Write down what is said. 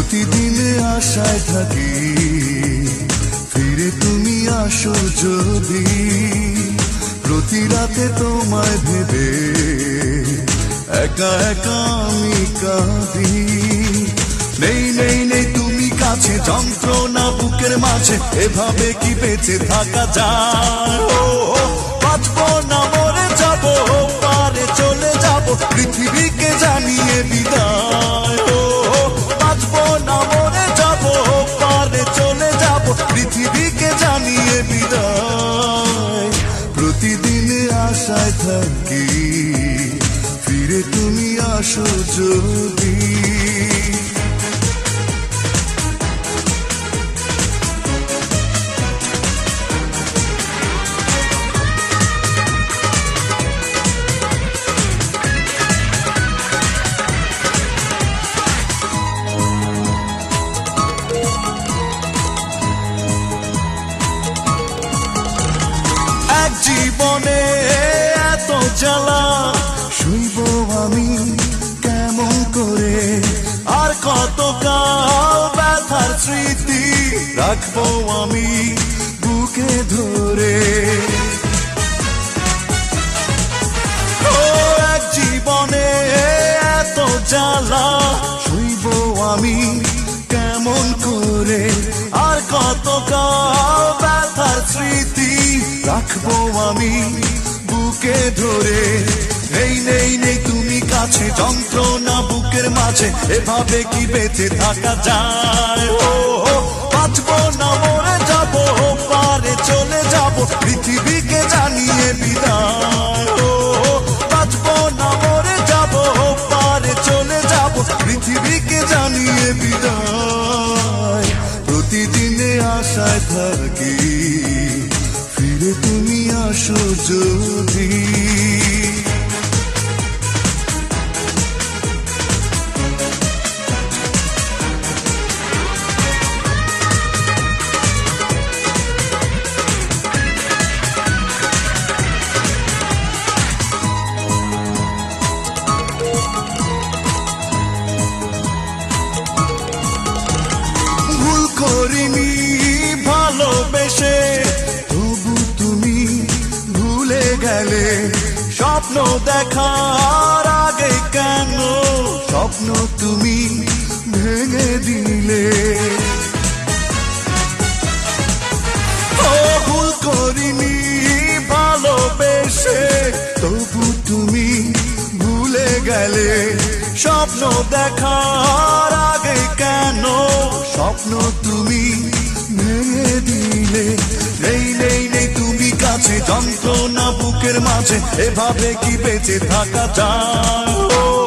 প্রতিদিন আশায় থাকি ফিরে তুমি আসো যদি, প্রতি রাতে তোমায় ভেবে একা একা আমি কাঁদি। নেই নেই নেই তুমি কাছে, যন্ত্রণা বুকের মাঝে, এভাবে কি বেঁচে থাকা যায়? ও বাঁচবো না মরে যাবো, পারে চলে যাবো, পৃথিবীকে জানিয়ে বিদায়। ও বাঁচবো না মরে যাবো, পারে চলে যাবো, পৃথিবীকে জানিয়ে বিদায়। প্রতিদিন আশায় থাকি ফিরে তুমি আসো যদি। জীবনে এত জ্বালা শুইব আমি কেমন করে, আর কত কাল ব্যথার স্মৃতি রাখবো আমি বুকে ধরে। ও এক জীবনে এত জ্বালা শুইব আমি কেমন করে, আর কত কাল ব্যথার স্মৃতি রাখবো আমি বুকে ধরে। নেই নেই নেই তুমি কাছে, যন্ত্রণা বুকের মাঝে, এভাবে কি বেঁচে থাকা যায়? ও বাঁচবো না মরে যাবো, পারে চলে যাবো, পৃথিবীকে জানিয়ে বিদায়। ও বাঁচবো না মরে যাবো, পারে চলে যাবো, পৃথিবীকে জানিয়ে বিদায়। প্রতিদিনে আশায় থাকি ফিরে তুমি আসো যদি। ভুল করিনি ভালোবেসে, তবু তুমি ভুলে গেলে। স্বপ্ন দেখার আগে কেন স্বপ্ন তুমি ভেঙে দিলে? ও ভুল করিনি ভালোবেসে, তবু তুমি ভুলে গেলে। স্বপ্ন দেখার আগে কেন স্বপ্ন তুমি ভেঙে দিলে? নেই নেই নেই তুমি কাছে, যন্ত্রণা বুকের মাঝে, এভাবে কি বেঁচে থাকা যায়?